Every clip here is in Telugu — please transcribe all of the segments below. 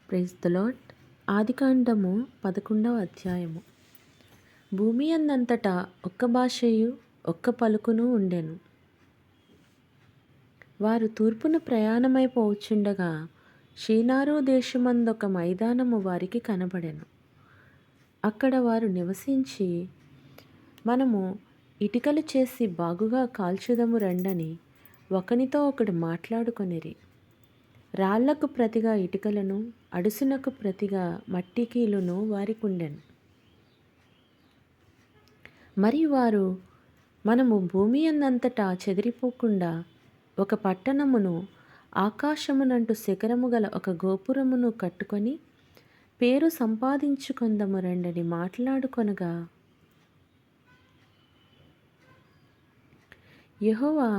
Praise the lord. ఆదికాండము 11వ అధ్యాయము. భూమి అందంతటా ఒక్క భాషయు ఒక్క పలుకును ఉండెను. వారు తూర్పున ప్రయాణమైపోవచ్చుండగా షీనారు దేశమందొక మైదానము వారికి కనబడెను. అక్కడ వారు నివసించి, మనము ఇటుకలు చేసి బాగుగా కాల్చుదము రండని ఒకనితో ఒకడు మాట్లాడుకొనిరి. రాళ్లకు ప్రతిగా ఇటుకలను, అడుసునకు ప్రతిగా మట్టి కీలును వారికుండెను. మరియు వారు, మనము భూమి అందంతటా చెదిరిపోకుండా ఒక పట్టణమును, ఆకాశమునంటు శిఖరము గల ఒక గోపురమును కట్టుకొని పేరు సంపాదించుకొందము రండని మాట్లాడుకొనగా, యెహోవా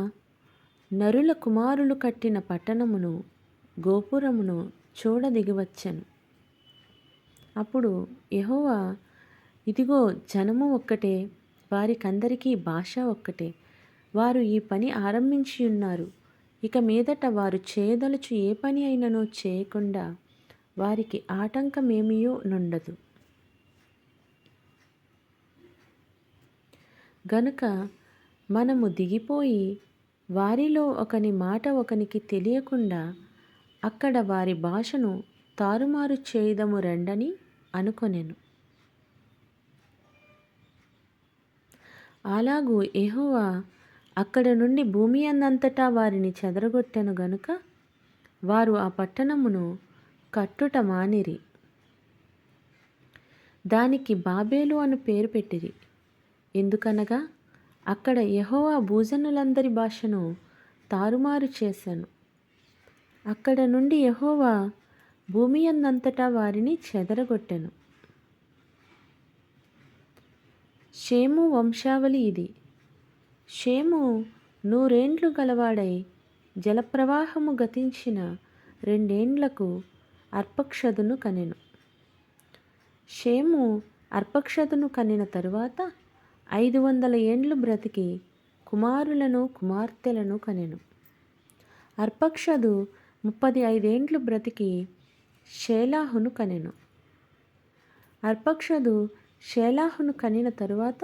నరుల కుమారులు కట్టిన పట్టణమును, గోపురమును చూడ దిగివచ్చెను. అప్పుడు యెహోవా, ఇదిగో జనము ఒక్కటే, వారికందరికీ భాష ఒక్కటే, వారు ఈ పని ఆరంభించి ఉన్నారు. ఇక మీదట వారు చేయదలుచు ఏ పని అయినను చేయకుండా వారికి ఆటంకమేమియూ నుండదు. గనుక మనము దిగిపోయి వారిలో ఒకని మాట ఒకనికి తెలియకుండా అక్కడ వారి భాషను తారుమారు చేయదము రండని అనుకొనెను. అలాగూ యెహోవా అక్కడ నుండి భూమి అందంతటా వారిని చెదరగొట్టెను గనుక వారు ఆ పట్టణమును కట్టుట మానిరి. దానికి బాబేలు అను పేరు పెట్టిరి. ఎందుకనగా అక్కడ యెహోవా భూజనులందరి భాషను తారుమారు చేసెను. అక్కడ నుండి యెహోవా భూమి అందంతటా వారిని చెదరగొట్టెను. షేము వంశావళి ఇది. షేము 100 ఏండ్లు గలవాడై జలప్రవాహము గతించిన 2 ఏండ్లకు అర్పక్షదును కనెను. షేము అర్పక్షదును కనిన తరువాత 500 ఏండ్లు బ్రతికి కుమారులను కుమార్తెలను కనెను. అర్పక్షదు 35 ఏండ్లు బ్రతికి షేలాహును కనెను. అర్పక్షదు షేలాహును కనిన తరువాత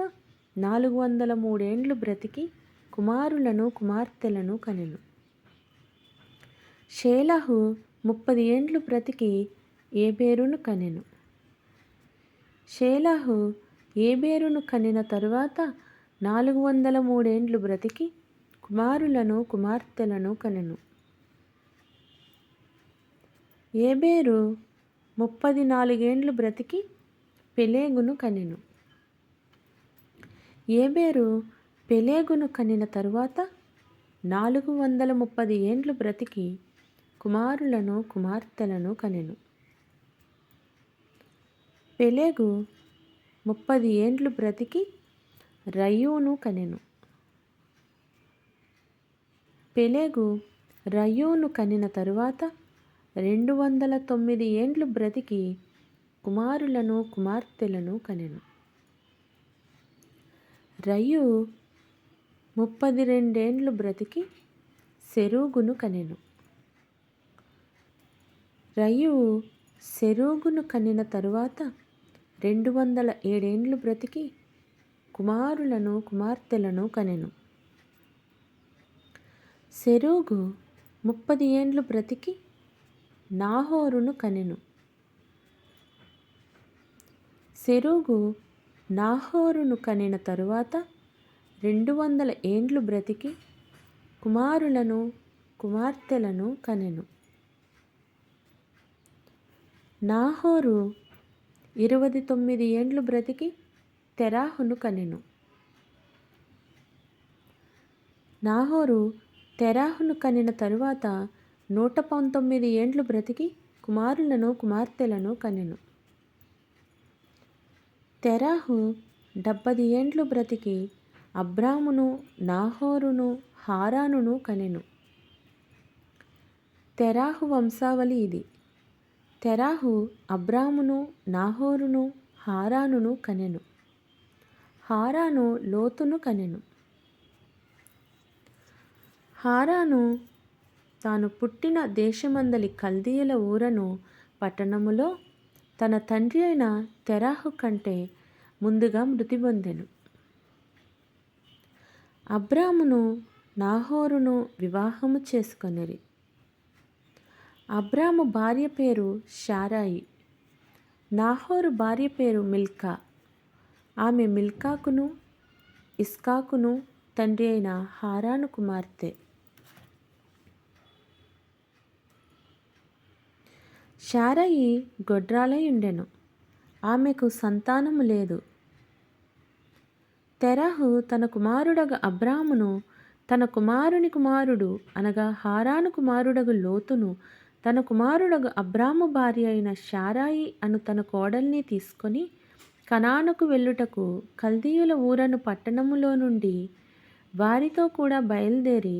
403 ఏండ్లు బ్రతికి కుమారులను కుమార్తెలను కనెను. షేలాహు 30 ఏండ్లు బ్రతికి ఏబేరును కనెను. షేలాహు ఏబేరును కనిన తరువాత 403 ఏండ్లు బ్రతికి కుమారులను కుమార్తెలను కనెను. ఏబేరు 34 ఏండ్లు బ్రతికి పెలేగును కనెను. ఏబేరు పెలేగును కనిన తరువాత 430 ఏండ్లు బ్రతికి కుమారులను కుమార్తెలను కనెను. పెలేగు 30 ఏండ్లు బ్రతికి రయ్యూను కనెను. పెలేగు రయ్యూను కనిన తరువాత 209 ఏండ్లు బ్రతికి కుమారులను కుమార్తెలను కనెను. రయ్యు 32 ఏండ్లు బ్రతికి సెరూగును కనెను. రయ్యు సెరూగును కనిన తరువాత 207 ఏండ్లు బ్రతికి కుమారులను కుమార్తెలను కనెను. సెరూగు 30 ఏండ్లు బ్రతికి నాహోరును కనెను. సెరూగు నాహోరును కనిన తరువాత 200 ఏండ్లు బ్రతికి కుమారులను కుమార్తెలను కనెను. నాహోరు 29 ఏండ్లు బ్రతికి తెరాహును కనెను. నాహోరు తెరాహును కనిన తరువాత 119 ఏండ్లు బ్రతికి కుమారులను కుమార్తెలను కనెను. తెరాహు 70 ఏండ్లు బ్రతికి అబ్రామును నాహోరును హారానును కనెను. తెరాహు వంశావళి ఇది. తెరాహు అబ్రామును నాహోరును హారానును కనెను. హారాను లోతును కనెను. హారాను తాను పుట్టిన దేశమందలి కల్దీయుల ఊరను పట్టణములో తన తండ్రి అయిన తెరాహు కంటే ముందుగా మృతి పొందెను. అబ్రామును నాహోరును వివాహము చేసుకొనిరి. అబ్రాము భార్య పేరు శారాయి, నాహోరు భార్య పేరు మిల్కా. ఆమె మిల్కాకును ఇస్కాకును తండ్రి అయిన హారాను కుమార్తె. శారయి గొడ్రాలై ఉండెను, ఆమెకు సంతానము లేదు. తెరహు తన కుమారుడగు అబ్రామును తన కుమారుని కుమారుడు అనగా హారాను కుమారుడగు లోతును తన కుమారుడగు అబ్రాము భార్య అయిన శారాయి అను తన కోడల్ని తీసుకొని కనానుకు వెళ్ళుటకు కల్దీయుల ఊరను పట్టణములో నుండి వారితో కూడా బయలుదేరి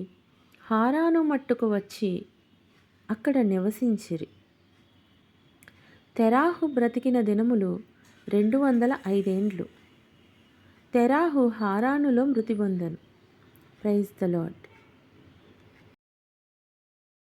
హారాను మట్టుకు వచ్చి అక్కడ నివసించిరి. తెరాహు బ్రతికిన దినములు 205 ఏండ్లు. తెరాహు హారానులో మృతి పొందెను. Praise the lord.